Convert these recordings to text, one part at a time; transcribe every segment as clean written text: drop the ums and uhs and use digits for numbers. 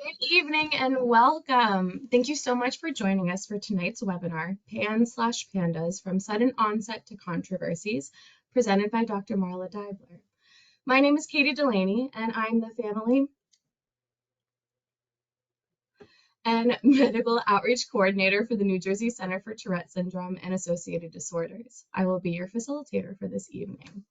Good evening and welcome. Thank you so much for joining us for tonight's webinar, PANDAS from Sudden Onset to Controversies, presented by Dr. Marla Deibler. My name is Katie Delaney, and I'm the Family and Medical Outreach Coordinator for the New Jersey Center for Tourette Syndrome and Associated Disorders. I will be your facilitator for this evening.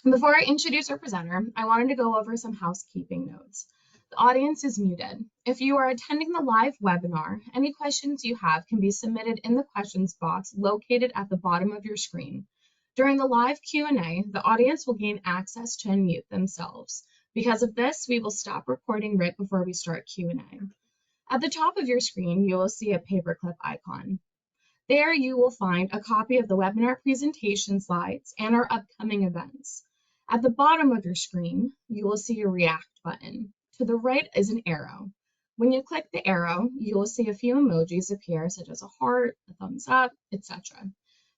Before I introduce our presenter, I wanted to go over some housekeeping notes. The audience is muted. If you are attending the live webinar, any questions you have can be submitted in the questions box located at the bottom of your screen. During the live Q&A, the audience will gain access to unmute themselves. Because of this, we will stop recording right before we start Q&A. At the top of your screen, you will see a paperclip icon. There you will find a copy of the webinar presentation slides and our upcoming events. At the bottom of your screen, you will see a React button. To the right is an arrow. When you click the arrow, you will see a few emojis appear, such as a heart, a thumbs up, etc.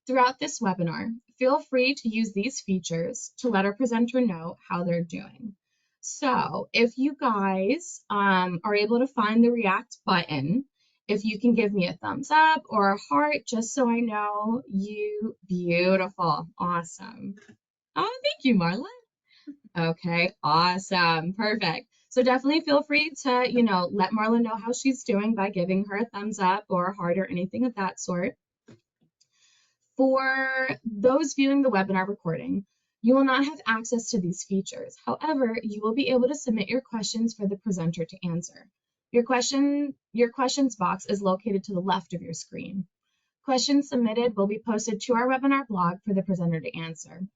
Throughout this webinar, feel free to use these features to let our presenter know how they're doing. So if you guys are able to find the React button, if you can give me a thumbs up or a heart, just so I know you beautiful. Awesome. Oh, thank you, Marla. Okay, awesome. Perfect. So definitely feel free to, let Marla know how she's doing by giving her a thumbs up or a heart or anything of that sort. For those viewing the webinar recording, you will not have access to these features. However, you will be able to submit your questions for the presenter to answer. Your questions box is located to the left of your screen. Questions submitted will be posted to our webinar blog for the presenter to answer.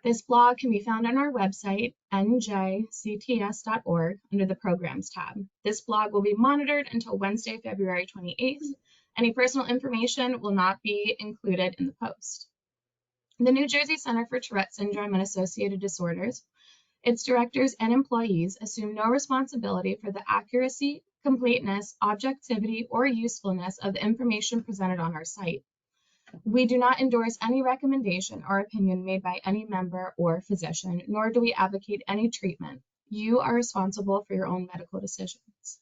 This blog can be found on our website, njcts.org, under the Programs tab. This blog will be monitored until Wednesday, February 28th. Any personal information will not be included in the post. The New Jersey Center for Tourette Syndrome and Associated Disorders, its directors and employees assume no responsibility for the accuracy, completeness, objectivity, or usefulness of the information presented on our site. We do not endorse any recommendation or opinion made by any member or physician, nor do we advocate any treatment. You are responsible for your own medical decisions.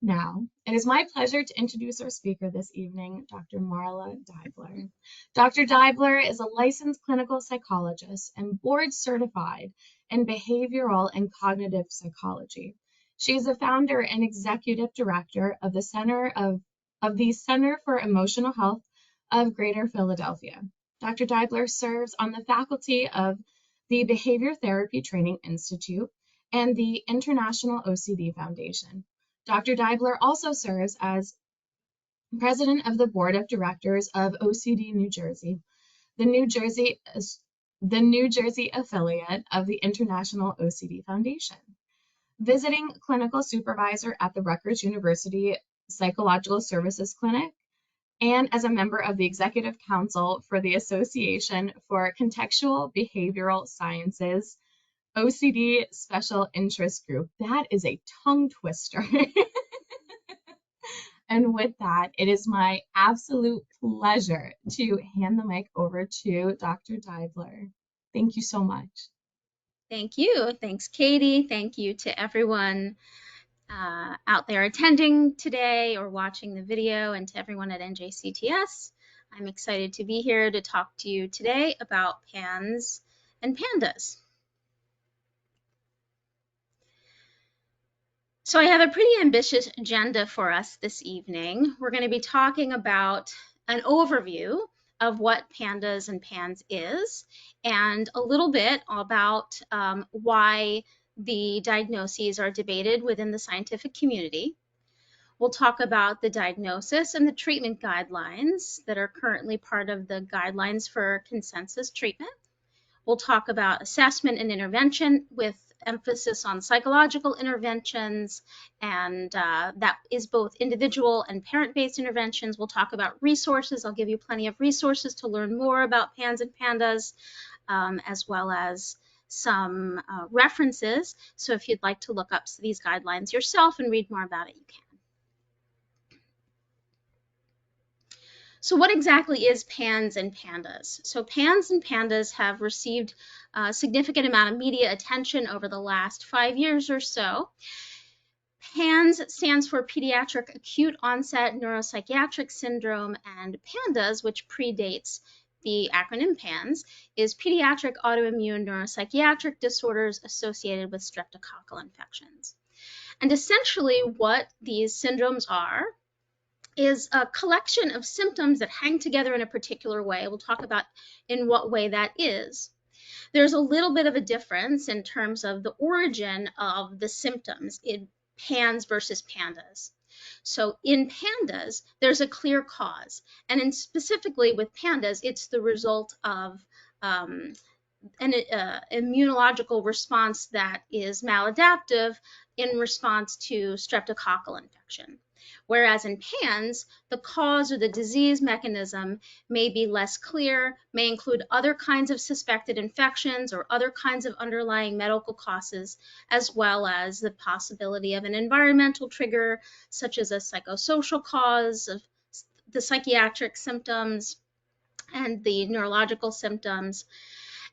Now, it is my pleasure to introduce our speaker this evening, Dr. Marla Deibler. Dr. Deibler is a licensed clinical psychologist and board certified in behavioral and cognitive psychology. She is a founder and executive director of the Center for Emotional Health of Greater Philadelphia. Dr. Deibler serves on the faculty of the Behavior Therapy Training Institute and the International OCD Foundation. Dr. Deibler also serves as president of the board of directors of OCD New Jersey, the New Jersey affiliate of the International OCD Foundation. Visiting clinical supervisor at the Rutgers University Psychological Services Clinic, and as a member of the Executive Council for the Association for Contextual Behavioral Sciences, OCD Special Interest Group. That is a tongue twister. And with that, it is my absolute pleasure to hand the mic over to Dr. Deibler. Thank you so much. Thank you. Thanks, Katie. Thank you to everyone out there attending today or watching the video, and to everyone at NJCTS. I'm excited to be here to talk to you today about PANS and PANDAS. So I have a pretty ambitious agenda for us this evening. We're going to be talking about an overview of what PANDAS and PANS is, and a little bit about why the diagnoses are debated within the scientific community. We'll talk about the diagnosis and the treatment guidelines that are currently part of the guidelines for consensus treatment. We'll talk about assessment and intervention with emphasis on psychological interventions, and that is both individual and parent-based interventions. We'll talk about resources. I'll give you plenty of resources to learn more about PANS and PANDAS, as well as some references. So if you'd like to look up these guidelines yourself and read more about it, you can. So what exactly is PANS and PANDAS? So PANS and PANDAS have received a significant amount of media attention over the last 5 years or so. PANS stands for Pediatric Acute-onset Neuropsychiatric Syndrome, and PANDAS, which predates the acronym PANS, is Pediatric Autoimmune Neuropsychiatric Disorders Associated with Streptococcal Infections. And essentially what these syndromes are is a collection of symptoms that hang together in a particular way. We'll talk about in what way that is. There's a little bit of a difference in terms of the origin of the symptoms in PANS versus PANDAS. So in PANDAS, there's a clear cause. And specifically with PANDAS, it's the result of an immunological response that is maladaptive in response to streptococcal infection. Whereas in PANS, the cause or the disease mechanism may be less clear, may include other kinds of suspected infections or other kinds of underlying medical causes, as well as the possibility of an environmental trigger, such as a psychosocial cause of the psychiatric symptoms and the neurological symptoms.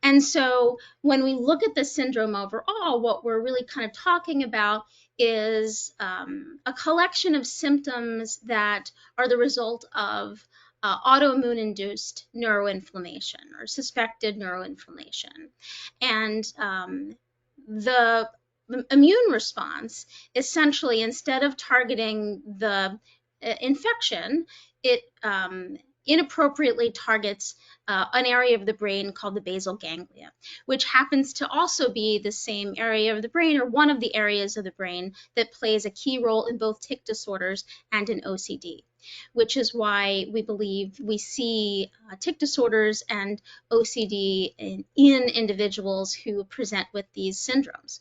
And so when we look at the syndrome overall, what we're really kind of talking about is a collection of symptoms that are the result of autoimmune-induced neuroinflammation or suspected neuroinflammation. And the immune response, essentially, instead of targeting the infection, it inappropriately targets an area of the brain called the basal ganglia, which happens to also be the same area of the brain, or one of the areas of the brain that plays a key role in both tic disorders and in OCD, which is why we believe we see tic disorders and OCD in individuals who present with these syndromes.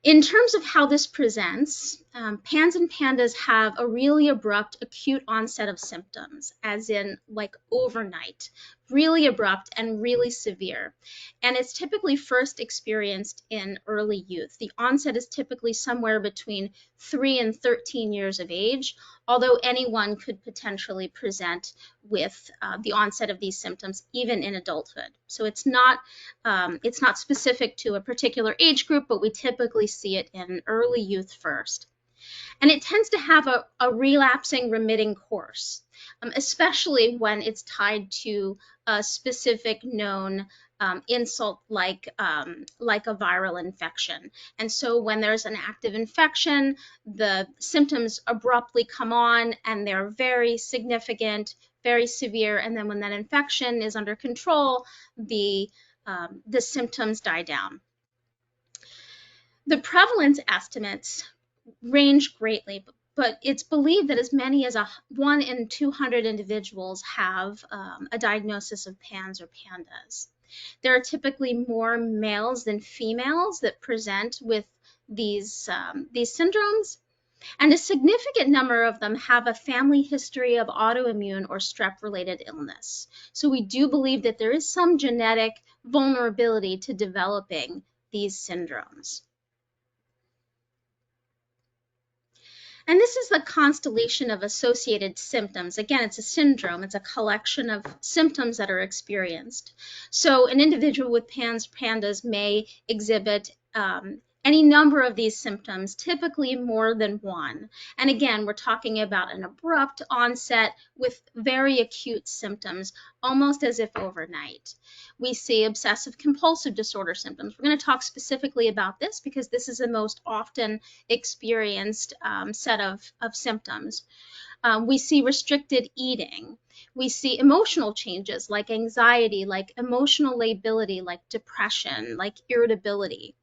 In terms of how this presents, PANS and PANDAS have a really abrupt acute onset of symptoms, as in like overnight, really abrupt and really severe. And it's typically first experienced in early youth. The onset is typically somewhere between 3 and 13 years of age, although anyone could potentially present with the onset of these symptoms even in adulthood. So it's not specific to a particular age group, but we typically see it in early youth first. And it tends to have a relapsing, remitting course, especially when it's tied to a specific known insult like a viral infection. And so when there's an active infection, the symptoms abruptly come on and they're very significant, very severe. And then when that infection is under control, the symptoms die down. The prevalence estimates range greatly, but it's believed that as many as 1 in 200 individuals have a diagnosis of PANS or PANDAS. There are typically more males than females that present with these syndromes, and a significant number of them have a family history of autoimmune or strep-related illness. So we do believe that there is some genetic vulnerability to developing these syndromes. And this is the constellation of associated symptoms. Again, it's a syndrome. It's a collection of symptoms that are experienced. So an individual with PANS, PANDAS may exhibit any number of these symptoms, typically more than one. And again, we're talking about an abrupt onset with very acute symptoms, almost as if overnight. We see obsessive-compulsive disorder symptoms. We're going to talk specifically about this because this is the most often experienced set of symptoms. We see restricted eating. We see emotional changes like anxiety, like emotional lability, like depression, like irritability.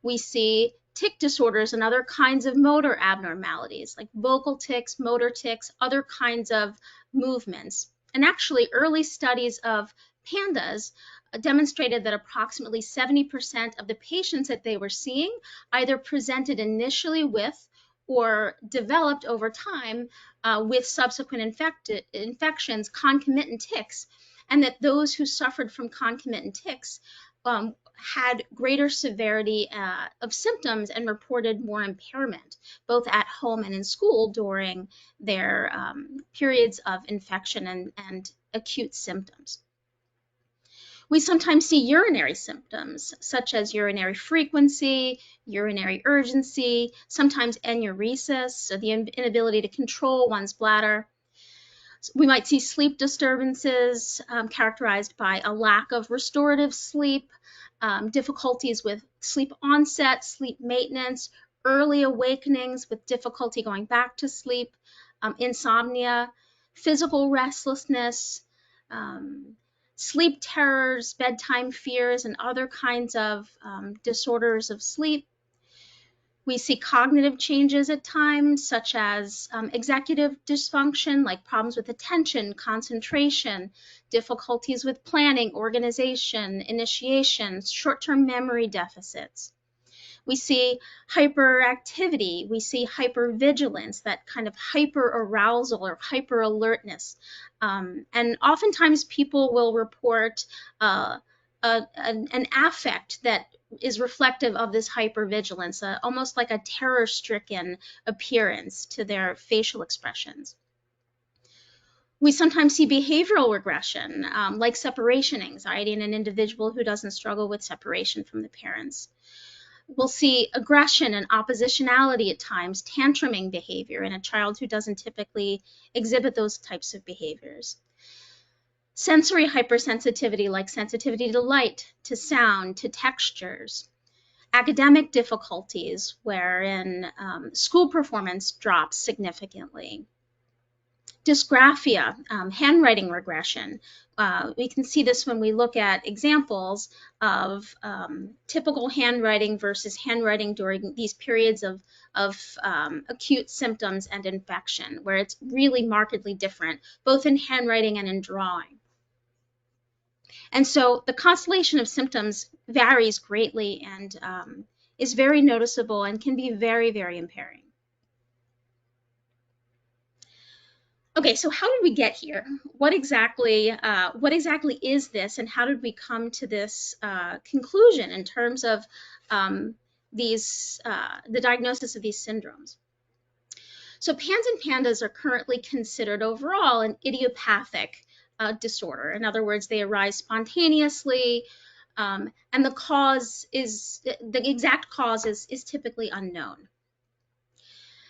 We see tic disorders and other kinds of motor abnormalities like vocal tics, motor tics, other kinds of movements. And actually, early studies of PANDAS demonstrated that approximately 70% of the patients that they were seeing either presented initially with or developed over time with subsequent infections, concomitant tics, and that those who suffered from concomitant tics had greater severity of symptoms and reported more impairment, both at home and in school during their periods of infection and acute symptoms. We sometimes see urinary symptoms, such as urinary frequency, urinary urgency, sometimes enuresis, so the inability to control one's bladder. We might see sleep disturbances characterized by a lack of restorative sleep, difficulties with sleep onset, sleep maintenance, early awakenings with difficulty going back to sleep, insomnia, physical restlessness, sleep terrors, bedtime fears, and other kinds of disorders of sleep. We see cognitive changes at times, such as executive dysfunction, like problems with attention, concentration, difficulties with planning, organization, initiation, short-term memory deficits. We see hyperactivity, we see hypervigilance, that kind of hyperarousal or hyperalertness. And oftentimes people will report an affect that is reflective of this hypervigilance, almost like a terror-stricken appearance to their facial expressions. We sometimes see behavioral regression, like separation anxiety in an individual who doesn't struggle with separation from the parents. We'll see aggression and oppositionality at times, tantruming behavior in a child who doesn't typically exhibit those types of behaviors. Sensory hypersensitivity, like sensitivity to light, to sound, to textures. Academic difficulties, wherein school performance drops significantly. Dysgraphia, handwriting regression. We can see this when we look at examples of typical handwriting versus handwriting during these periods of acute symptoms and infection, where it's really markedly different, both in handwriting and in drawing. And so the constellation of symptoms varies greatly and is very noticeable and can be very, very impairing. Okay, so how did we get here? What exactly is this, and how did we come to this conclusion in terms of the diagnosis of these syndromes? So PANS and PANDAS are currently considered overall an idiopathic disorder. In other words, they arise spontaneously, and the exact cause is typically unknown.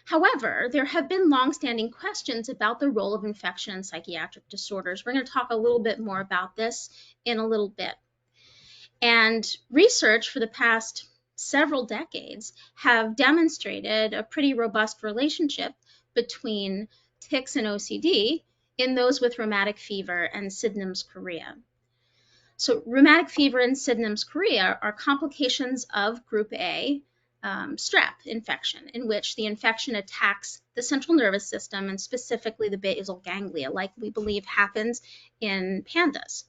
However, there have been longstanding questions about the role of infection in psychiatric disorders. We're going to talk a little bit more about this in a little bit. And research for the past several decades have demonstrated a pretty robust relationship between tics and OCD in those with rheumatic fever and Sydenham's chorea. So rheumatic fever and Sydenham's chorea are complications of group A, strep infection, in which the infection attacks the central nervous system and specifically the basal ganglia, like we believe happens in PANDAS.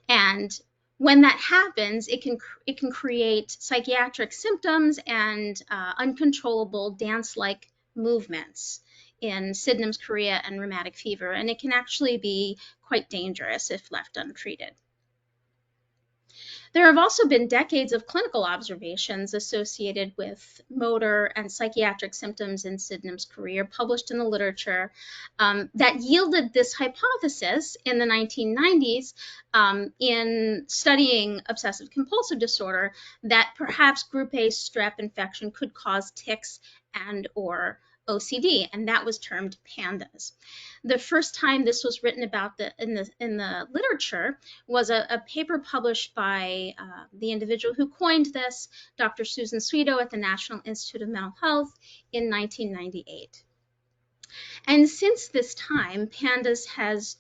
And when that happens, it can create psychiatric symptoms and uncontrollable dance-like movements in Sydenham's chorea and rheumatic fever, and it can actually be quite dangerous if left untreated. There have also been decades of clinical observations associated with motor and psychiatric symptoms in Sydenham's chorea published in the literature that yielded this hypothesis in the 1990s in studying obsessive-compulsive disorder that perhaps group A strep infection could cause tics and or OCD, and that was termed PANDAS. The first time this was written about in the literature was a paper published by the individual who coined this, Dr. Susan Sweeto at the National Institute of Mental Health in 1998. And since this time, PANDAS has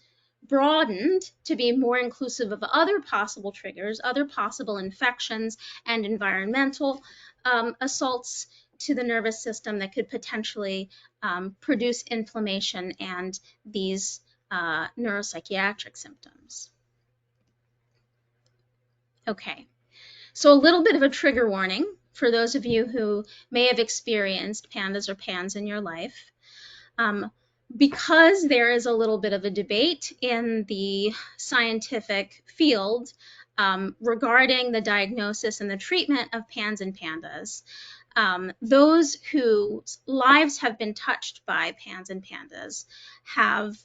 broadened to be more inclusive of other possible triggers, other possible infections, and environmental assaults to the nervous system that could potentially produce inflammation and these neuropsychiatric symptoms. Okay, so a little bit of a trigger warning for those of you who may have experienced PANDAS or PANS in your life. Because there is a little bit of a debate in the scientific field regarding the diagnosis and the treatment of PANS and PANDAS, those whose lives have been touched by PANS and PANDAS have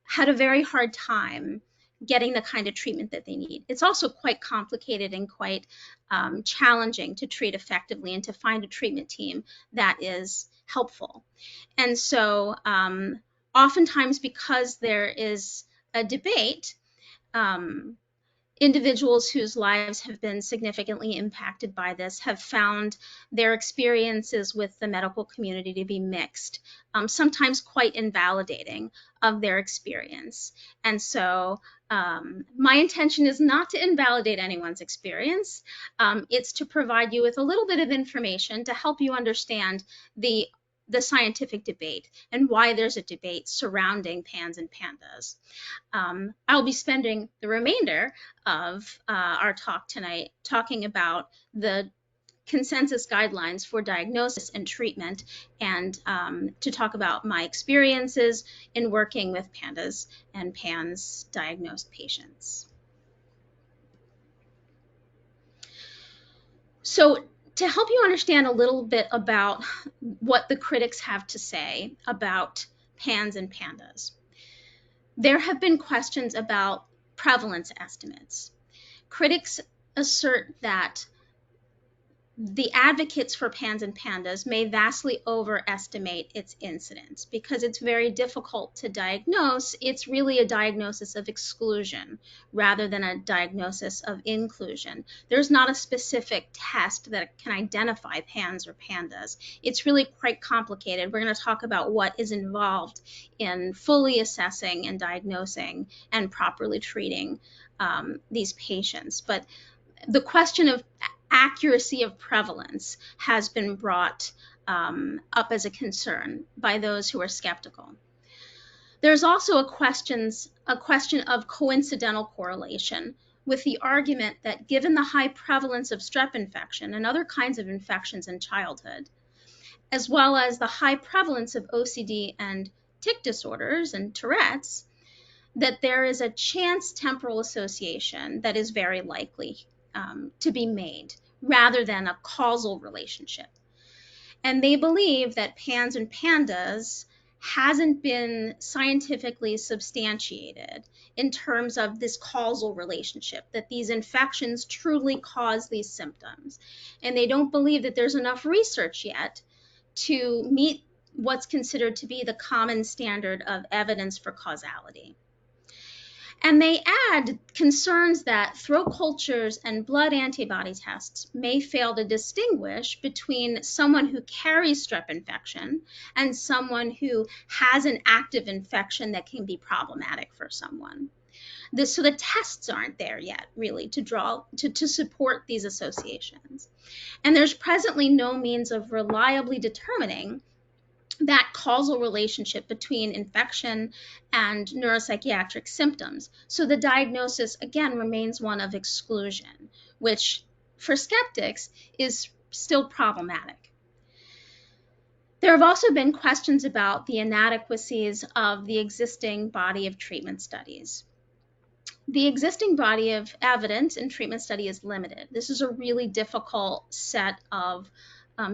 had a very hard time getting the kind of treatment that they need. It's also quite complicated and quite challenging to treat effectively and to find a treatment team that is helpful. And so oftentimes, because there is a debate, individuals whose lives have been significantly impacted by this have found their experiences with the medical community to be mixed, sometimes quite invalidating of their experience. And so my intention is not to invalidate anyone's experience. It's to provide you with a little bit of information to help you understand the scientific debate and why there's a debate surrounding PANS and PANDAS. I'll be spending the remainder of our talk tonight talking about the consensus guidelines for diagnosis and treatment, and to talk about my experiences in working with PANDAS and PANS diagnosed patients. So to help you understand a little bit about what the critics have to say about PANS and PANDAS, there have been questions about prevalence estimates. Critics assert that the advocates for PANS and PANDAS may vastly overestimate its incidence because it's very difficult to diagnose. It's really a diagnosis of exclusion rather than a diagnosis of inclusion. There's not a specific test that can identify PANS or PANDAS. It's really quite complicated. We're going to talk about what is involved in fully assessing and diagnosing and properly treating these patients. But the question of accuracy of prevalence has been brought up as a concern by those who are skeptical. There's also a question of coincidental correlation, with the argument that given the high prevalence of strep infection and other kinds of infections in childhood, as well as the high prevalence of OCD and tic disorders and Tourette's, that there is a chance temporal association that is very likely to be made rather than a causal relationship. And they believe that PANS and PANDAS hasn't been scientifically substantiated in terms of this causal relationship, that these infections truly cause these symptoms. And they don't believe that there's enough research yet to meet what's considered to be the common standard of evidence for causality. And they add concerns that throat cultures and blood antibody tests may fail to distinguish between someone who carries strep infection and someone who has an active infection that can be problematic for someone. So the tests aren't there yet, really, to support these associations. And there's presently no means of reliably determining that causal relationship between infection and neuropsychiatric symptoms. So the diagnosis, again, remains one of exclusion, which for skeptics is still problematic. There have also been questions about the inadequacies of the existing body of treatment studies. The existing body of evidence in treatment study is limited. This is a really difficult set of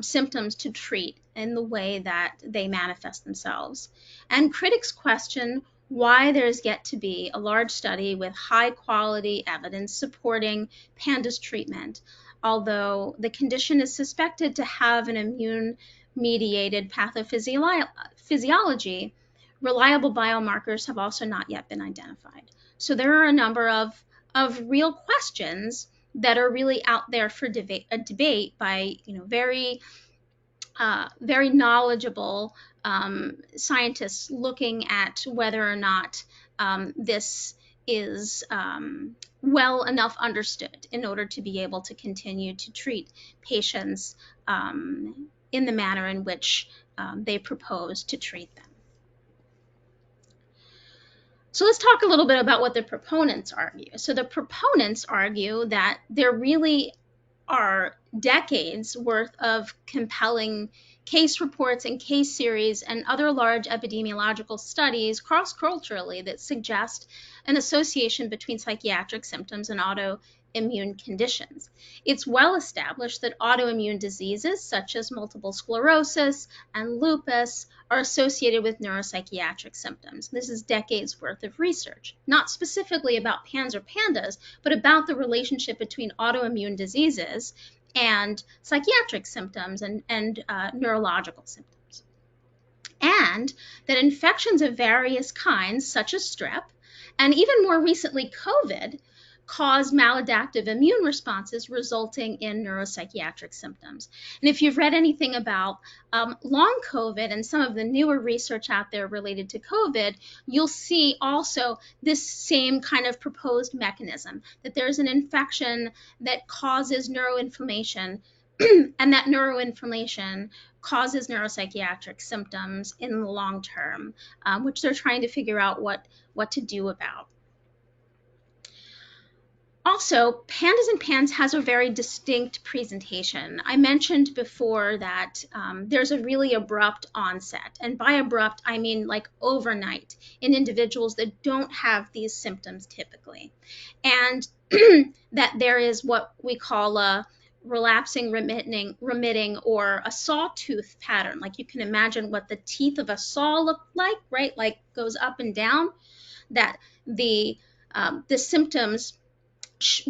symptoms to treat in the way that they manifest themselves. And critics question why there's yet to be a large study with high quality evidence supporting PANDAS treatment, although the condition is suspected to have an immune-mediated pathophysiology. Reliable biomarkers have also not yet been identified. So there are a number of real questions that are really out there for debate by very knowledgeable scientists looking at whether or not this is well enough understood in order to be able to continue to treat patients in the manner in which they propose to treat them. So let's talk a little bit about what the proponents argue. So the proponents argue that there really are decades worth of compelling case reports and case series and other large epidemiological studies cross-culturally that suggest an association between psychiatric symptoms and autoimmune conditions. It's well established that autoimmune diseases such as multiple sclerosis and lupus are associated with neuropsychiatric symptoms. This is decades worth of research, not specifically about PANS or PANDAS, but about the relationship between autoimmune diseases and psychiatric symptoms and neurological symptoms. And that infections of various kinds, such as strep, and even more recently COVID, cause maladaptive immune responses resulting in neuropsychiatric symptoms. And if you've read anything about long COVID and some of the newer research out there related to COVID, you'll see also this same kind of proposed mechanism, that there's an infection that causes neuroinflammation, and that neuroinflammation causes neuropsychiatric symptoms in the long term, which they're trying to figure out what to do about. Also, PANDAS and PANS has a very distinct presentation. I mentioned before that there's a really abrupt onset, and by abrupt, I mean like overnight, in individuals that don't have these symptoms typically. And that there is what we call a relapsing, remitting, or a sawtooth pattern. Like you can imagine what the teeth of a saw look like, right? Like goes up and down, that the symptoms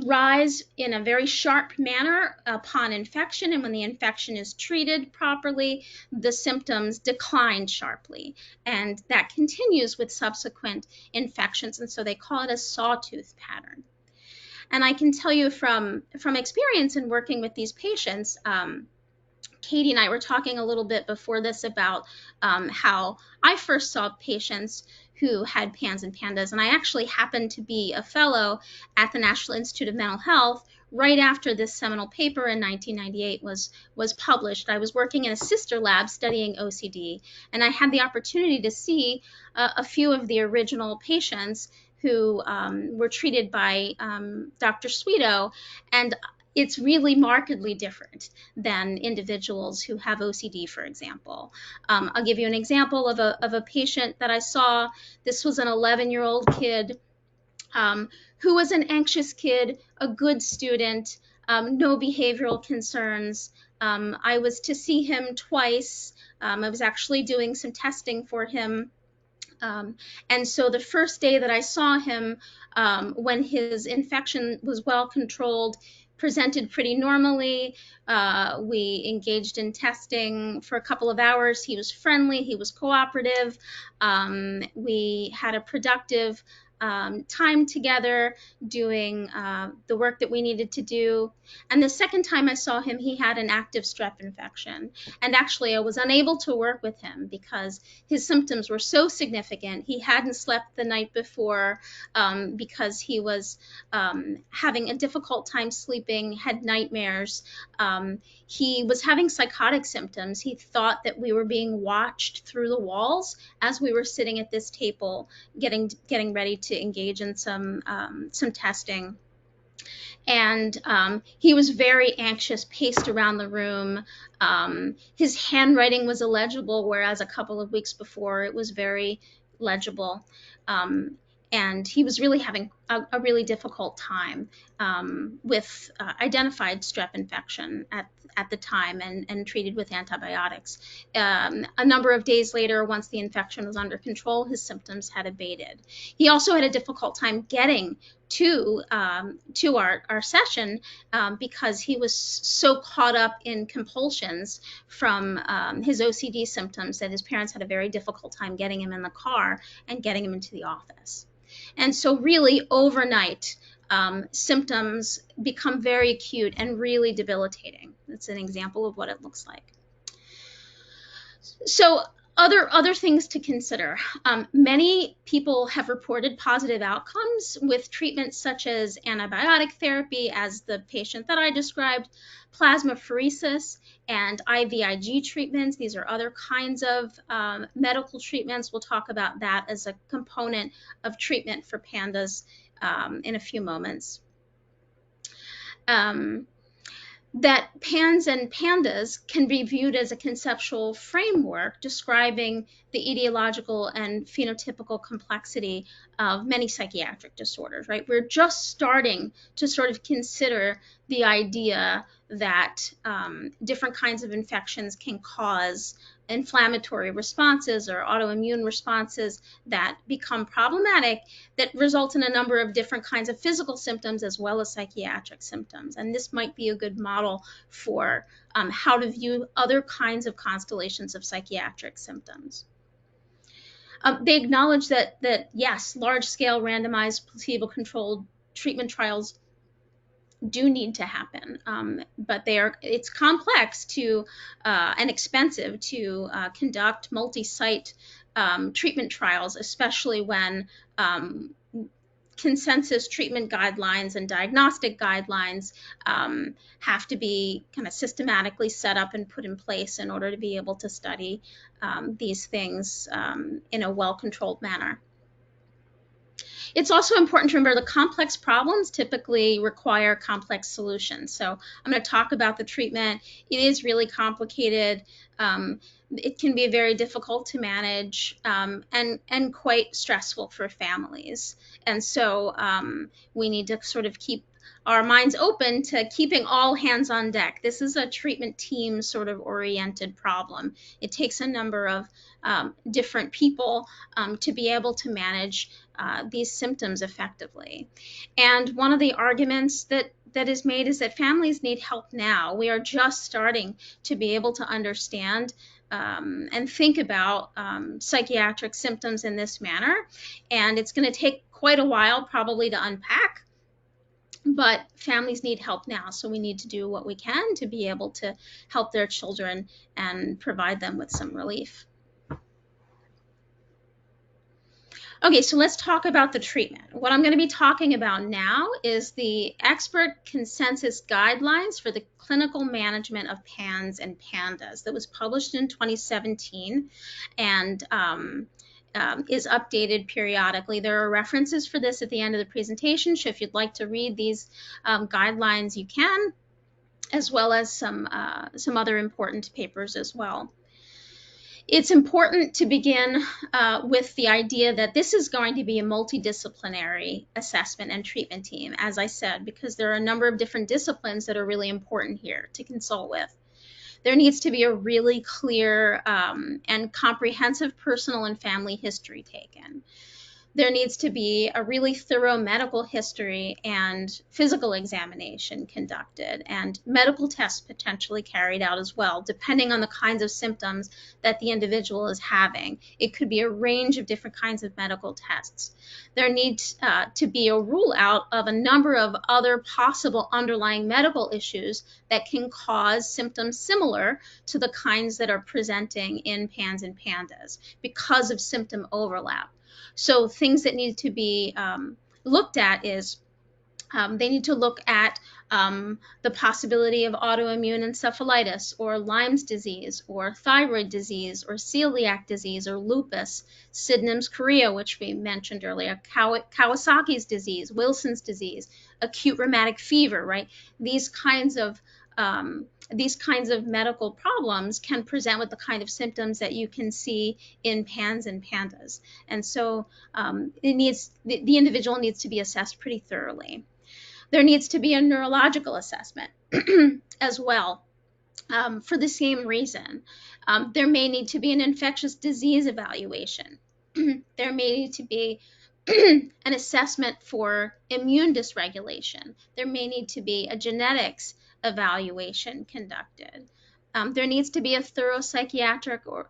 rise in a very sharp manner upon infection, and when the infection is treated properly, the symptoms decline sharply, and that continues with subsequent infections, and so they call it a sawtooth pattern. And I can tell you from experience in working with these patients, Katie and I were talking a little bit before this about how I first saw patients who had PANS and PANDAS, and I actually happened to be a fellow at the National Institute of Mental Health right after this seminal paper in 1998 was published. I was working in a sister lab studying OCD, and I had the opportunity to see a few of the original patients who were treated by Dr. Sweeto, and it's really markedly different than individuals who have OCD, for example. I'll give you an example of a patient that I saw. This was an 11-year-old kid who was an anxious kid, a good student, no behavioral concerns. I was to see him twice. I was actually doing some testing for him. And so the first day that I saw him, when his infection was well controlled, presented pretty normally. We engaged in testing for a couple of hours. He was friendly, he was cooperative. We had a productive time together doing the work that we needed to do. And the second time I saw him, he had an active strep infection. And actually, I was unable to work with him because his symptoms were so significant. He hadn't slept the night before because he was having a difficult time sleeping, had nightmares. He was having psychotic symptoms. He thought that we were being watched through the walls as we were sitting at this table getting ready to engage in some testing. And he was very anxious, paced around the room. His handwriting was illegible, whereas a couple of weeks before it was very legible. And he was really having a really difficult time with identified strep infection at the time and treated with antibiotics. A number of days later, once the infection was under control, his symptoms had abated. He also had a difficult time getting to our session because he was so caught up in compulsions from his OCD symptoms that his parents had a very difficult time getting him in the car and getting him into the office. And so really overnight, symptoms become very acute and really debilitating. That's an example of what it looks like. So other things to consider. Many people have reported positive outcomes with treatments such as antibiotic therapy, as the patient that I described, plasmapheresis, and IVIG treatments. These are other kinds of medical treatments. We'll talk about that as a component of treatment for PANDAS in a few moments. That PANS and PANDAS can be viewed as a conceptual framework describing the etiological and phenotypical complexity of many psychiatric disorders, right? We're just starting to sort of consider the idea that different kinds of infections can cause inflammatory responses or autoimmune responses that become problematic, that result in a number of different kinds of physical symptoms as well as psychiatric symptoms. And this might be a good model for how to view other kinds of constellations of psychiatric symptoms. They acknowledge that yes, large-scale randomized placebo-controlled treatment trials do need to happen, but it's complex to and expensive to conduct multi-site treatment trials, especially when consensus treatment guidelines and diagnostic guidelines have to be kind of systematically set up and put in place in order to be able to study these things in a well-controlled manner. It's also important to remember the complex problems typically require complex solutions. So I'm going to talk about the treatment. It is really complicated. It can be very difficult to manage and quite stressful for families. And so we need to sort of keep our minds open to keeping all hands on deck. This is a treatment team sort of oriented problem. It takes a number of different people to be able to manage these symptoms effectively. And one of the arguments that is made is that families need help now. We are just starting to be able to understand and think about psychiatric symptoms in this manner. And it's going to take quite a while probably to unpack, but families need help now. So we need to do what we can to be able to help their children and provide them with some relief. Okay, so let's talk about the treatment. What I'm going to be talking about now is the expert consensus guidelines for the clinical management of PANS and PANDAS that was published in 2017 and is updated periodically. There are references for this at the end of the presentation, so if you'd like to read these guidelines, you can, as well as some other important papers as well. It's important to begin with the idea that this is going to be a multidisciplinary assessment and treatment team, as I said, because there are a number of different disciplines that are really important here to consult with. There needs to be a really clear and comprehensive personal and family history taken. There needs to be a really thorough medical history and physical examination conducted, and medical tests potentially carried out as well, depending on the kinds of symptoms that the individual is having. It could be a range of different kinds of medical tests. There needs to be a rule out of a number of other possible underlying medical issues that can cause symptoms similar to the kinds that are presenting in PANS and PANDAS because of symptom overlap. So things that need to be looked at is they need to look at the possibility of autoimmune encephalitis or Lyme's disease or thyroid disease or celiac disease or lupus, Sydenham's chorea, which we mentioned earlier, Kawasaki's disease, Wilson's disease, acute rheumatic fever, right? These kinds of medical problems can present with the kind of symptoms that you can see in PANS and PANDAS. And so the individual needs to be assessed pretty thoroughly. There needs to be a neurological assessment as well for the same reason. There may need to be an infectious disease evaluation. There may need to be an assessment for immune dysregulation. There may need to be a genetics evaluation conducted. There needs to be a thorough psychiatric or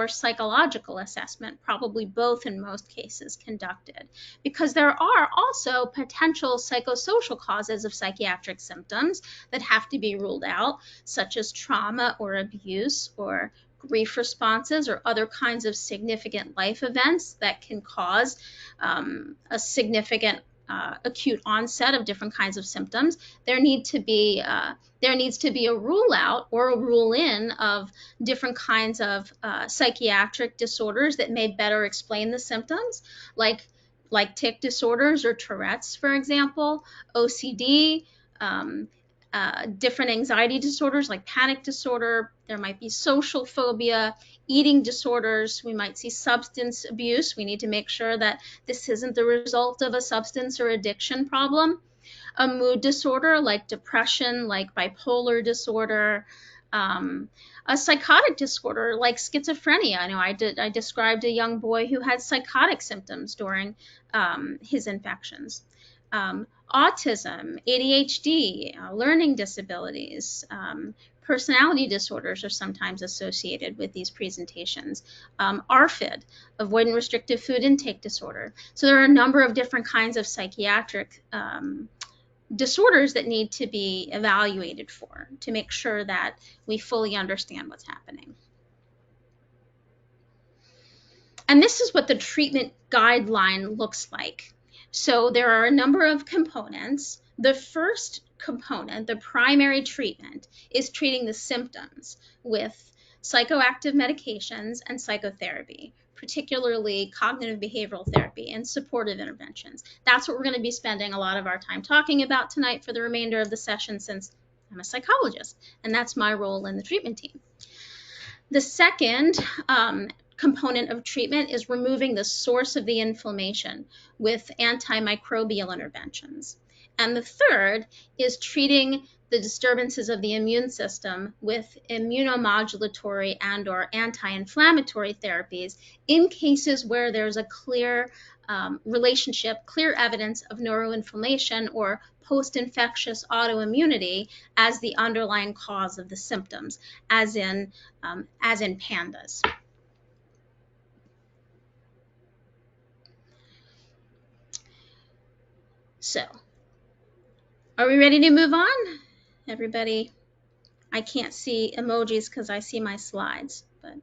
psychological assessment, probably both in most cases, conducted, because there are also potential psychosocial causes of psychiatric symptoms that have to be ruled out, such as trauma or abuse or grief responses or other kinds of significant life events that can cause a significant acute onset of different kinds of symptoms. There needs to be a rule out or a rule in of different kinds of psychiatric disorders that may better explain the symptoms, like tic disorders or Tourette's, for example, OCD, different anxiety disorders like panic disorder. There might be social phobia, eating disorders. We might see substance abuse. We need to make sure that this isn't the result of a substance or addiction problem. a mood disorder like depression, like bipolar disorder, a psychotic disorder like schizophrenia. I know I described a young boy who had psychotic symptoms during his infections. Autism, ADHD, learning disabilities, personality disorders are sometimes associated with these presentations. ARFID, avoidant restrictive food intake disorder. So there are a number of different kinds of psychiatric disorders that need to be evaluated for to make sure that we fully understand what's happening. And this is what the treatment guideline looks like. So there are a number of components. The first component, the primary treatment, is treating the symptoms with psychoactive medications and psychotherapy, particularly cognitive behavioral therapy and supportive interventions. That's what we're going to be spending a lot of our time talking about tonight for the remainder of the session, since I'm a psychologist, and that's my role in the treatment team. The second component of treatment is removing the source of the inflammation with antimicrobial interventions. And the third is treating the disturbances of the immune system with immunomodulatory and/or anti-inflammatory therapies in cases where there's a clear relationship, clear evidence of neuroinflammation or post-infectious autoimmunity as the underlying cause of the symptoms, as in PANDAS. So, are we ready to move on? Everybody, I can't see emojis because I see my slides, but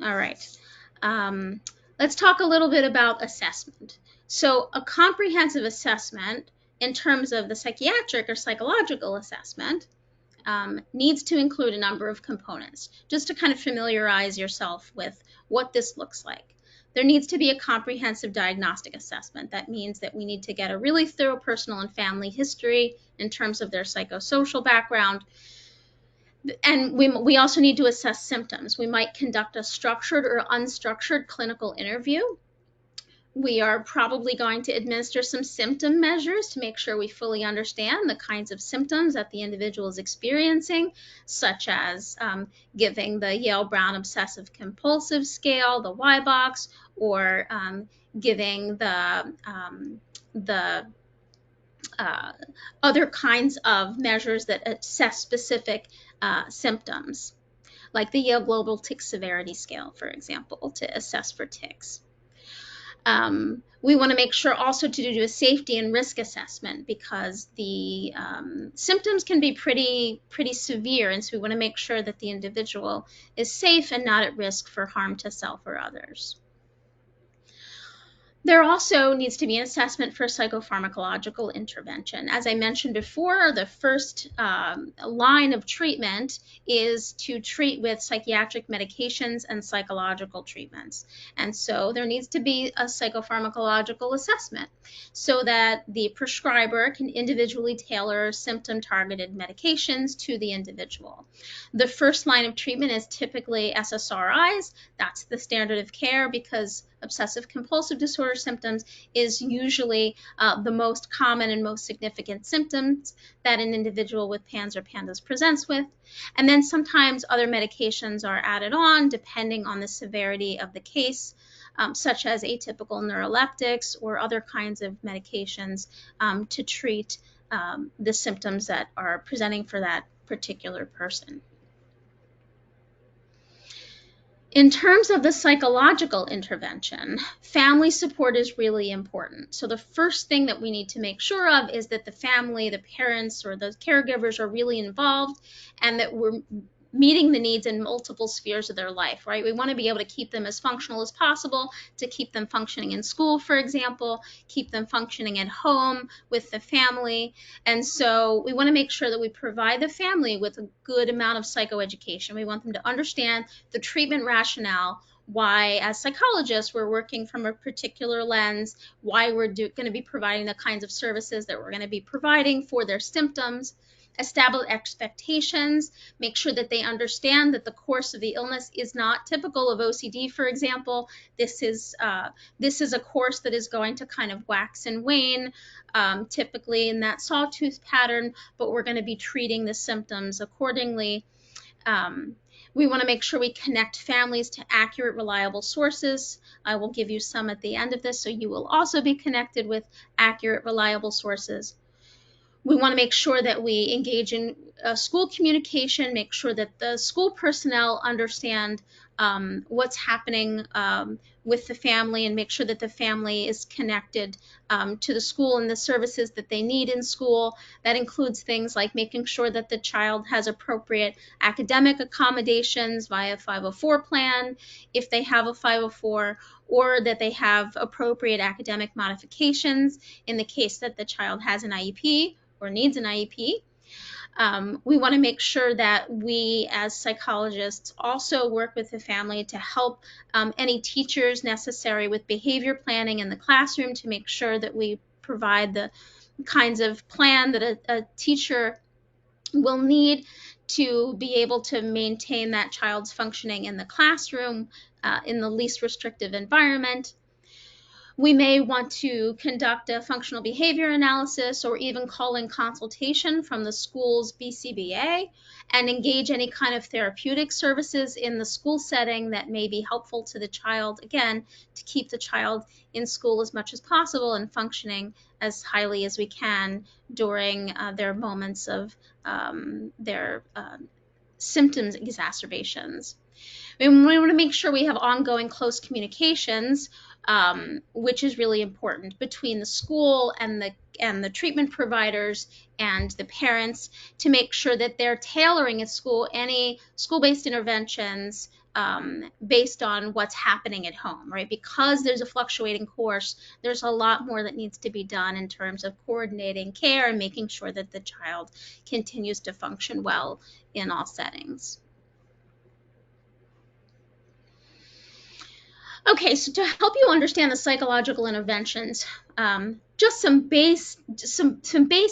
all right. Let's talk a little bit about assessment. So a comprehensive assessment in terms of the psychiatric or psychological assessment needs to include a number of components, just to kind of familiarize yourself with what this looks like. There needs to be a comprehensive diagnostic assessment. That means that we need to get a really thorough personal and family history in terms of their psychosocial background. And we also need to assess symptoms. We might conduct a structured or unstructured clinical interview. We are probably going to administer some symptom measures to make sure we fully understand the kinds of symptoms that the individual is experiencing, such as giving the Yale-Brown obsessive-compulsive scale, the Y-box, or giving the other kinds of measures that assess specific symptoms, like the Yale Global Tic Severity Scale, for example, to assess for tics. We want to make sure also to do a safety and risk assessment, because the symptoms can be pretty severe, and so we want to make sure that the individual is safe and not at risk for harm to self or others. There also needs to be an assessment for psychopharmacological intervention. As I mentioned before, the first line of treatment is to treat with psychiatric medications and psychological treatments. And so there needs to be a psychopharmacological assessment so that the prescriber can individually tailor symptom-targeted medications to the individual. The first line of treatment is typically SSRIs. That's the standard of care, because obsessive-compulsive disorder symptoms is usually the most common and most significant symptoms that an individual with PANS or PANDAS presents with. And then sometimes other medications are added on depending on the severity of the case, such as atypical neuroleptics or other kinds of medications to treat the symptoms that are presenting for that particular person. In terms of the psychological intervention, family support is really important. So the first thing that we need to make sure of is that the family, the parents, or the caregivers are really involved, and that we're meeting the needs in multiple spheres of their life, right? We want to be able to keep them as functional as possible, to keep them functioning in school, for example, keep them functioning at home with the family. And so we want to make sure that we provide the family with a good amount of psychoeducation. We want them to understand the treatment rationale, why as psychologists we're working from a particular lens, why we're going to be providing the kinds of services that we're going to be providing for their symptoms, establish expectations, make sure that they understand that the course of the illness is not typical of OCD, for example. This is a course that is going to kind of wax and wane, typically in that sawtooth pattern, but we're going to be treating the symptoms accordingly. We want to make sure we connect families to accurate, reliable sources. I will give you some at the end of this, so you will also be connected with accurate, reliable sources. We want to make sure that we engage in school communication, make sure that the school personnel understand what's happening with the family, and make sure that the family is connected to the school and the services that they need in school. That includes things like making sure that the child has appropriate academic accommodations via 504 plan, if they have a 504, or that they have appropriate academic modifications in the case that the child has an IEP or needs an IEP. We want to make sure that we as psychologists also work with the family to help any teachers necessary with behavior planning in the classroom, to make sure that we provide the kinds of plan that a teacher will need to be able to maintain that child's functioning in the classroom in the least restrictive environment. We may want to conduct a functional behavior analysis, or even call in consultation from the school's BCBA and engage any kind of therapeutic services in the school setting that may be helpful to the child, again, to keep the child in school as much as possible and functioning as highly as we can during their moments of their symptoms exacerbations. We want to make sure we have ongoing close communications, which is really important, between the school and the treatment providers and the parents, to make sure that they're tailoring at school any school-based interventions based on what's happening at home, right? Because there's a fluctuating course, there's a lot more that needs to be done in terms of coordinating care and making sure that the child continues to function well in all settings. Okay, so to help you understand the psychological interventions, just some base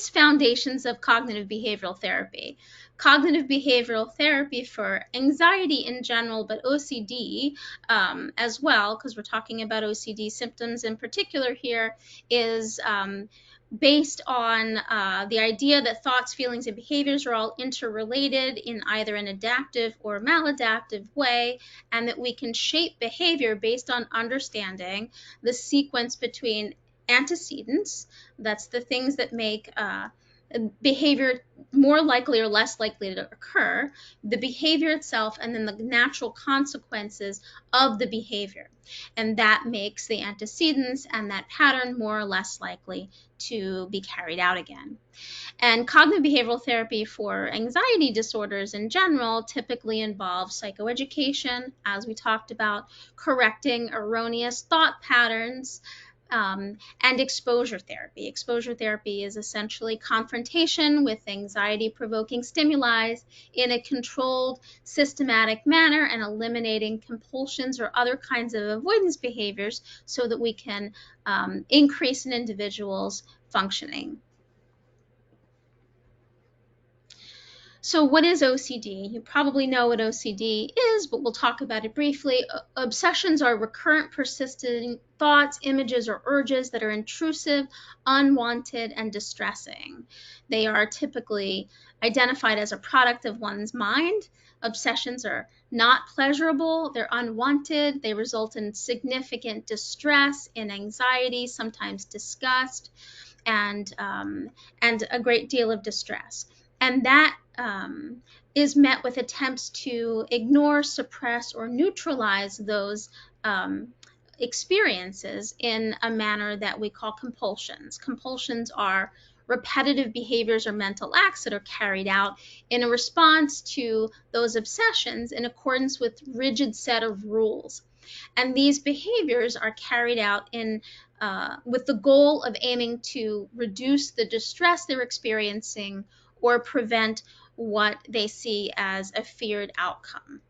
foundations of cognitive behavioral therapy. Cognitive behavioral therapy for anxiety in general, but OCD as well, because we're talking about OCD symptoms in particular here, is based on the idea that thoughts, feelings, and behaviors are all interrelated in either an adaptive or maladaptive way, and that we can shape behavior based on understanding the sequence between antecedents, that's the things that make behavior more likely or less likely to occur, the behavior itself, and then the natural consequences of the behavior. And that makes the antecedents and that pattern more or less likely to be carried out again. And cognitive behavioral therapy for anxiety disorders in general typically involves psychoeducation, as we talked about, correcting erroneous thought patterns, and exposure therapy. Exposure therapy is essentially confrontation with anxiety-provoking stimuli in a controlled, systematic manner, and eliminating compulsions or other kinds of avoidance behaviors so that we can increase an individual's functioning. So what is OCD? You probably know what OCD is, but we'll talk about it briefly. Obsessions are recurrent, persistent thoughts, images, or urges that are intrusive, unwanted, and distressing. They are typically identified as a product of one's mind. Obsessions are not pleasurable, they're unwanted, they result in significant distress, in anxiety, sometimes disgust, and a great deal of distress. And that is met with attempts to ignore, suppress, or neutralize those experiences in a manner that we call compulsions. Compulsions are repetitive behaviors or mental acts that are carried out in a response to those obsessions in accordance with rigid set of rules. And these behaviors are carried out with the goal of aiming to reduce the distress they're experiencing or prevent what they see as a feared outcome.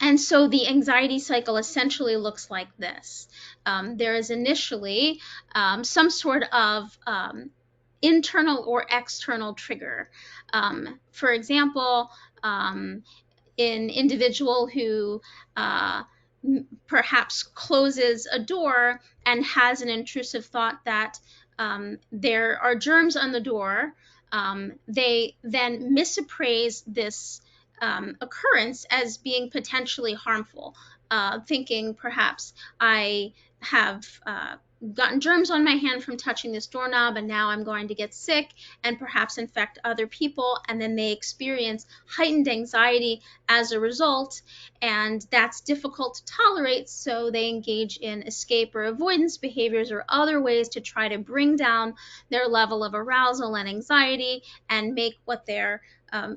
And so the anxiety cycle essentially looks like this. There is initially some sort of internal or external trigger. For example, an individual who perhaps closes a door and has an intrusive thought that there are germs on the door, they then misappraise this occurrence as being potentially harmful, thinking perhaps I have gotten germs on my hand from touching this doorknob, and now I'm going to get sick and perhaps infect other people, and then they experience heightened anxiety as a result, and that's difficult to tolerate, so they engage in escape or avoidance behaviors or other ways to try to bring down their level of arousal and anxiety and make what they're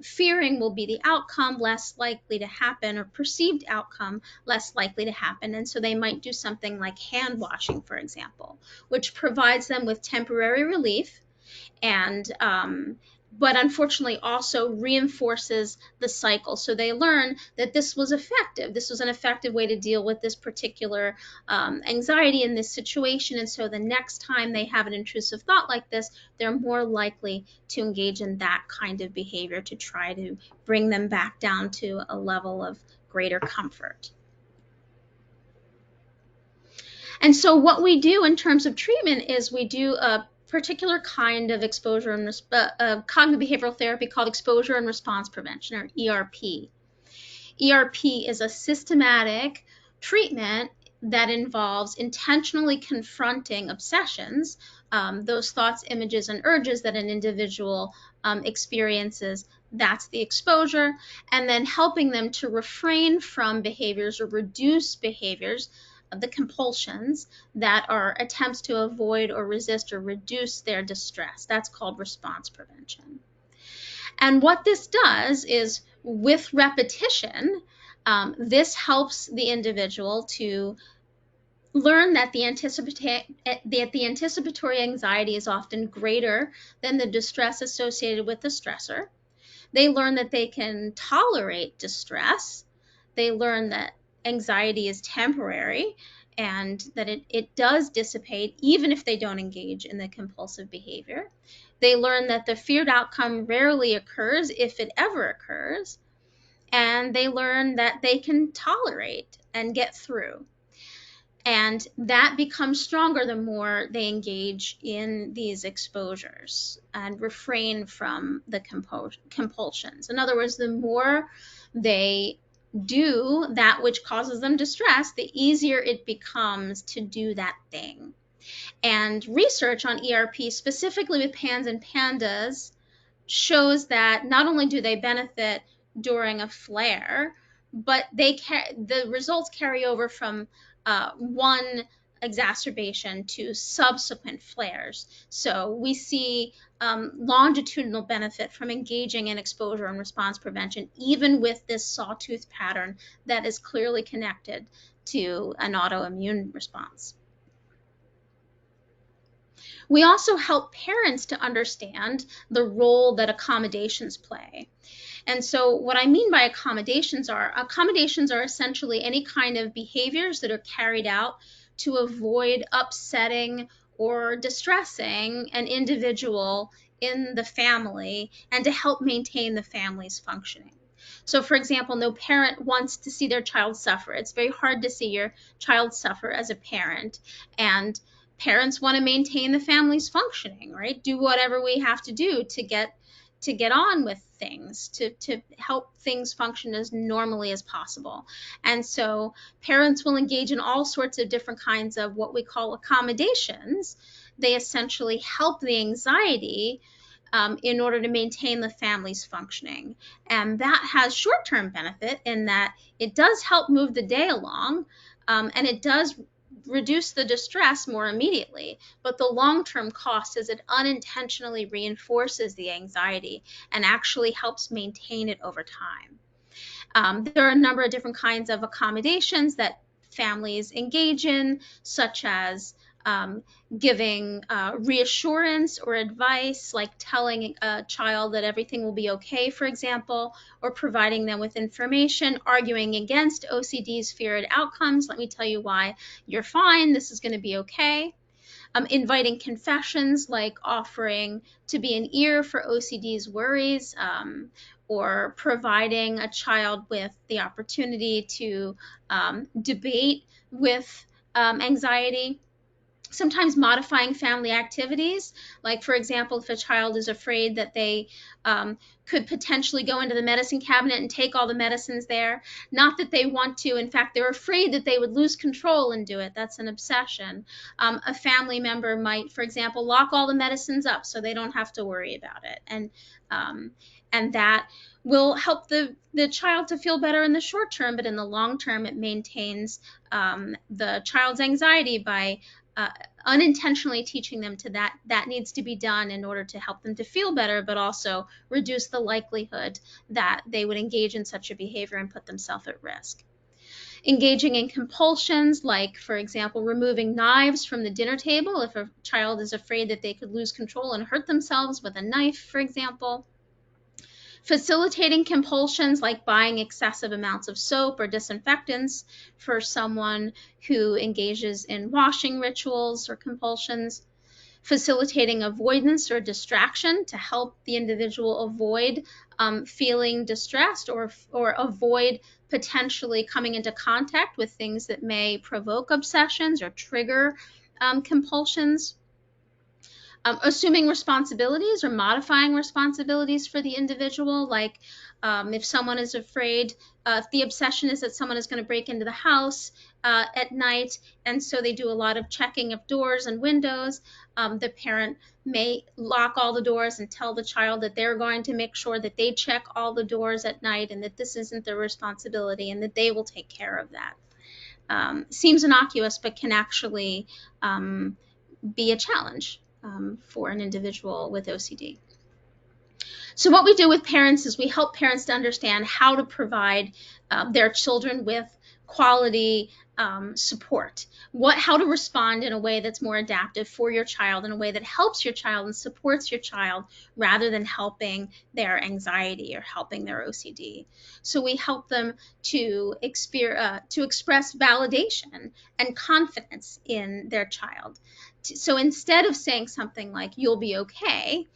fearing will be the outcome less likely to happen, or perceived outcome less likely to happen. And so they might do something like hand washing, for example, which provides them with temporary relief, and but unfortunately also reinforces the cycle. So they learn that this was effective. This was an effective way to deal with this particular anxiety in this situation. And so the next time they have an intrusive thought like this, they're more likely to engage in that kind of behavior to try to bring them back down to a level of greater comfort. And so what we do in terms of treatment is we do a particular kind of exposure and cognitive behavioral therapy called exposure and response prevention, or ERP. ERP is a systematic treatment that involves intentionally confronting obsessions, those thoughts, images, and urges that an individual experiences. That's the exposure, and then helping them to refrain from behaviors or reduce behaviors, the compulsions that are attempts to avoid or resist or reduce their distress. That's called response prevention. And what this does is, with repetition, this helps the individual to learn that the anticipatory anxiety is often greater than the distress associated with the stressor. They learn that they can tolerate distress. They learn that anxiety is temporary and that it does dissipate even if they don't engage in the compulsive behavior. They learn that the feared outcome rarely occurs, if it ever occurs, and they learn that they can tolerate and get through. And that becomes stronger the more they engage in these exposures and refrain from the compulsions. In other words, the more they do that which causes them distress, the easier it becomes to do that thing. And research on ERP, specifically with PANS and PANDAS, shows that not only do they benefit during a flare, but the results carry over from one exacerbation to subsequent flares. So we see longitudinal benefit from engaging in exposure and response prevention, even with this sawtooth pattern that is clearly connected to an autoimmune response. We also help parents to understand the role that accommodations play. And so what I mean by accommodations are essentially any kind of behaviors that are carried out to avoid upsetting or distressing an individual in the family and to help maintain the family's functioning. So for example, no parent wants to see their child suffer. It's very hard to see your child suffer as a parent, and parents want to maintain the family's functioning, right? Do whatever we have to do to get on with things, to help things function as normally as possible. And so parents will engage in all sorts of different kinds of what we call accommodations. They essentially help the anxiety in order to maintain the family's functioning. And that has short-term benefit in that it does help move the day along, and it does reduce the distress more immediately, but the long-term cost is it unintentionally reinforces the anxiety and actually helps maintain it over time. There are a number of different kinds of accommodations that families engage in, such as giving reassurance or advice, like telling a child that everything will be okay, for example, or providing them with information, arguing against OCD's feared outcomes. Let me tell you why you're fine. This is going to be okay. Inviting confessions, like offering to be an ear for OCD's worries, or providing a child with the opportunity to debate with anxiety. Sometimes modifying family activities, like, for example, if a child is afraid that they could potentially go into the medicine cabinet and take all the medicines there. Not that they want to. In fact, they're afraid that they would lose control and do it. That's an obsession. A family member might, for example, lock all the medicines up so they don't have to worry about it. And that will help the child to feel better in the short term, but in the long term, it maintains the child's anxiety by unintentionally teaching them to that needs to be done in order to help them to feel better, but also reduce the likelihood that they would engage in such a behavior and put themselves at risk. Engaging in compulsions, like, for example, removing knives from the dinner table if a child is afraid that they could lose control and hurt themselves with a knife, for example. Facilitating compulsions, like buying excessive amounts of soap or disinfectants for someone who engages in washing rituals or compulsions. Facilitating avoidance or distraction to help the individual avoid feeling distressed or avoid potentially coming into contact with things that may provoke obsessions or trigger compulsions. Assuming responsibilities or modifying responsibilities for the individual, like if someone is afraid, if the obsession is that someone is going to break into the house at night, and so they do a lot of checking of doors and windows, the parent may lock all the doors and tell the child that they're going to make sure that they check all the doors at night and that this isn't their responsibility and that they will take care of that. Seems innocuous, but can actually be a challenge for an individual with OCD. So what we do with parents is we help parents to understand how to provide their children with quality support, how to respond in a way that's more adaptive for your child, in a way that helps your child and supports your child rather than helping their anxiety or helping their OCD. So we help them to express validation and confidence in their child. So instead of saying something like, "You'll be okay,"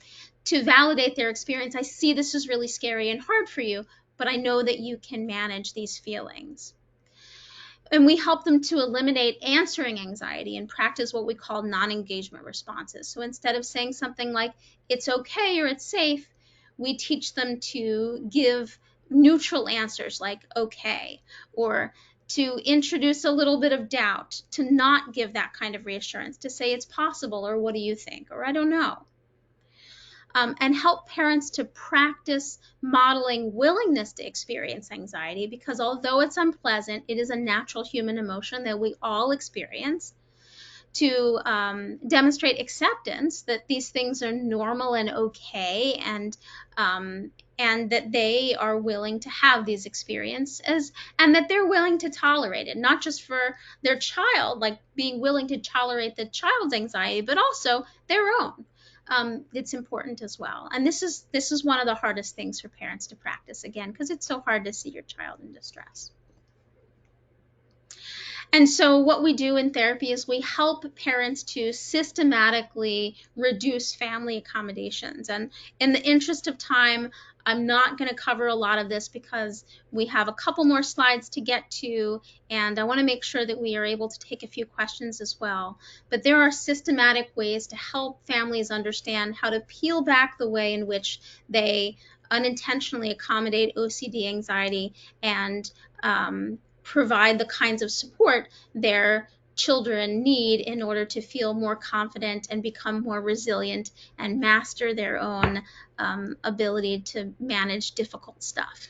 to validate their experience, "I see this is really scary and hard for you, but I know that you can manage these feelings." And we help them to eliminate answering anxiety and practice what we call non-engagement responses. So instead of saying something like, "It's okay" or "It's safe," we teach them to give neutral answers like "okay," or to introduce a little bit of doubt, to not give that kind of reassurance, to say "It's possible," or "What do you think?" or "I don't know." And help parents to practice modeling willingness to experience anxiety, because although it's unpleasant, it is a natural human emotion that we all experience. To demonstrate acceptance that these things are normal and okay, and that they are willing to have these experiences and that they're willing to tolerate it, not just for their child, like being willing to tolerate the child's anxiety, but also their own. It's important as well. And this is one of the hardest things for parents to practice, again, because it's so hard to see your child in distress. And so what we do in therapy is we help parents to systematically reduce family accommodations. And in the interest of time, I'm not going to cover a lot of this because we have a couple more slides to get to, and I want to make sure that we are able to take a few questions as well. But there are systematic ways to help families understand how to peel back the way in which they unintentionally accommodate OCD anxiety and provide the kinds of support their children need in order to feel more confident and become more resilient and master their own ability to manage difficult stuff.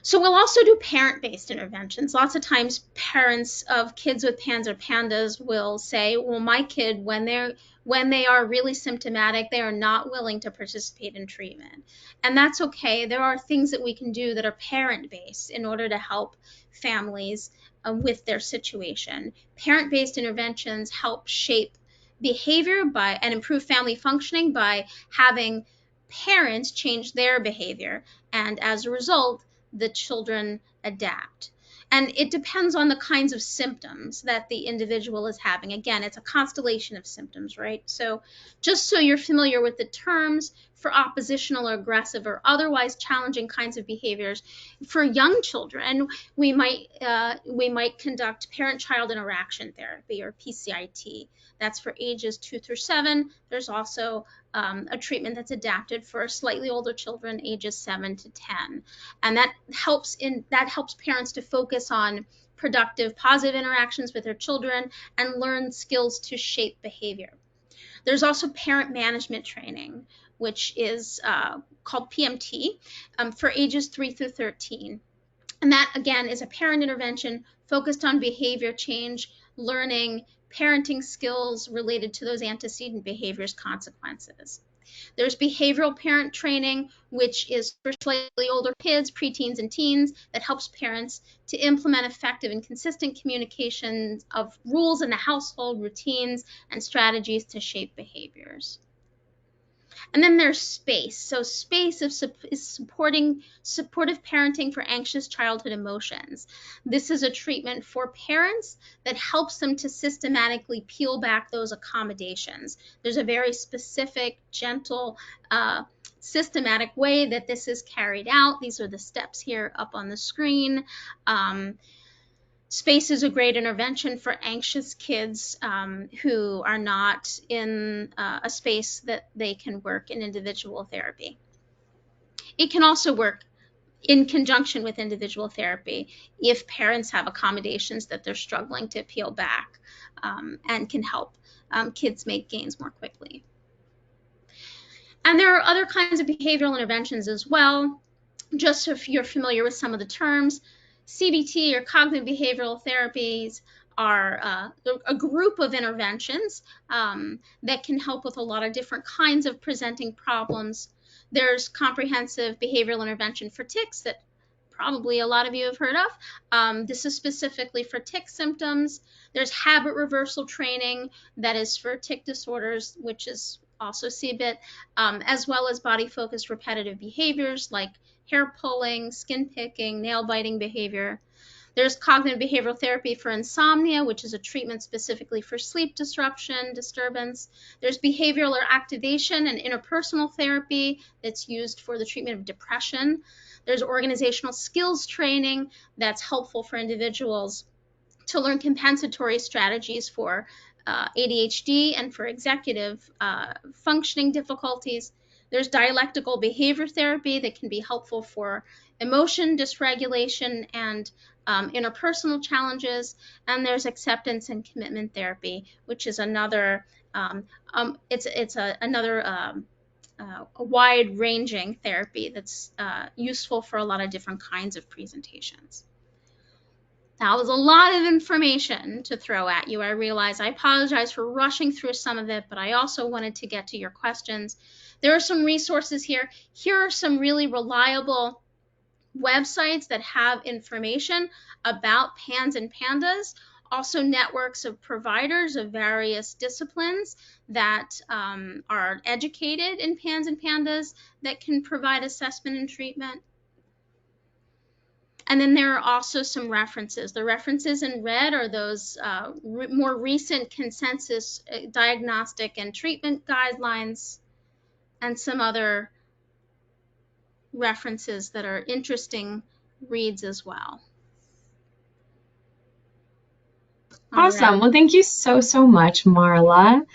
So we'll also do parent-based interventions. Lots of times parents of kids with PANS or PANDAS will say, well, my kid, when they are really symptomatic, they are not willing to participate in treatment. And that's okay. There are things that we can do that are parent-based in order to help families with their situation. Parent-based interventions help shape behavior and improve family functioning by having parents change their behavior. And as a result, the children adapt. And it depends on the kinds of symptoms that the individual is having. Again, it's a constellation of symptoms, right? So just so you're familiar with the terms for oppositional or aggressive or otherwise challenging kinds of behaviors, for young children, we might conduct parent-child interaction therapy, or PCIT. That's for ages 2 through 7. There's also a treatment that's adapted for slightly older children, ages 7 to 10. And that helps parents to focus on productive, positive interactions with their children and learn skills to shape behavior. There's also parent management training, which is called PMT, for ages 3 through 13. And that, again, is a parent intervention focused on behavior change, learning, parenting skills related to those antecedent behaviors' consequences. There's behavioral parent training, which is for slightly older kids, preteens, and teens, that helps parents to implement effective and consistent communications of rules in the household, routines, and strategies to shape behaviors. And then there's SPACE. So SPACE is supportive parenting for anxious childhood emotions. This is a treatment for parents that helps them to systematically peel back those accommodations. There's a very specific, gentle, systematic way that this is carried out. These are the steps here up on the screen. SPACE is a great intervention for anxious kids who are not in a space that they can work in individual therapy. It can also work in conjunction with individual therapy if parents have accommodations that they're struggling to peel back, and can help kids make gains more quickly. And there are other kinds of behavioral interventions as well. Just so if you're familiar with some of the terms, CBT, or cognitive behavioral therapies, are a group of interventions that can help with a lot of different kinds of presenting problems. There's comprehensive behavioral intervention for tics that probably a lot of you have heard of. This is specifically for tic symptoms. There's habit reversal training that is for tic disorders, which is also CBIT, as well as body-focused repetitive behaviors like hair pulling, skin picking, nail biting behavior. There's cognitive behavioral therapy for insomnia, which is a treatment specifically for sleep disruption, disturbance. There's behavioral activation and interpersonal therapy that's used for the treatment of depression. There's organizational skills training that's helpful for individuals to learn compensatory strategies for ADHD and for executive functioning difficulties. There's dialectical behavior therapy that can be helpful for emotion dysregulation and interpersonal challenges. And there's acceptance and commitment therapy, which is another a wide-ranging therapy that's useful for a lot of different kinds of presentations. That was a lot of information to throw at you. I realize. I apologize for rushing through some of it, but I also wanted to get to your questions. There are some resources here. Here are some really reliable websites that have information about PANS and PANDAS, also networks of providers of various disciplines that are educated in PANS and PANDAS that can provide assessment and treatment. And then there are also some references. The references in red are those more recent consensus diagnostic and treatment guidelines, and some other references that are interesting reads as well. Awesome. Well, thank you so much, Marla.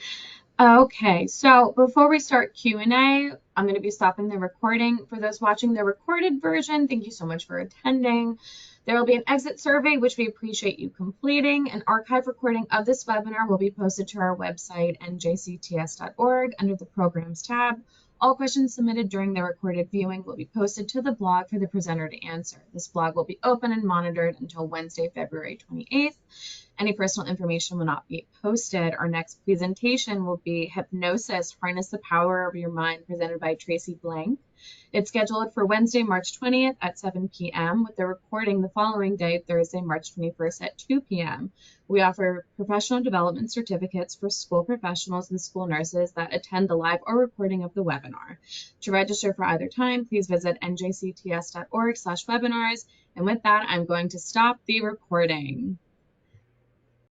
Okay, so before we start Q&A, I'm going to be stopping the recording. For those watching the recorded version, thank you so much for attending. There will be an exit survey, which we appreciate you completing. An archive recording of this webinar will be posted to our website, njcts.org, under the Programs tab. All questions submitted during the recorded viewing will be posted to the blog for the presenter to answer. This blog will be open and monitored until Wednesday, February 28th. Any personal information will not be posted. Our next presentation will be Hypnosis, Harness the Power of Your Mind, presented by Tracy Blank. It's scheduled for Wednesday, March 20th at 7 p.m. with the recording the following day, Thursday, March 21st at 2 p.m. We offer professional development certificates for school professionals and school nurses that attend the live or recording of the webinar. To register for either time, please visit njcts.org/webinars. And with that, I'm going to stop the recording.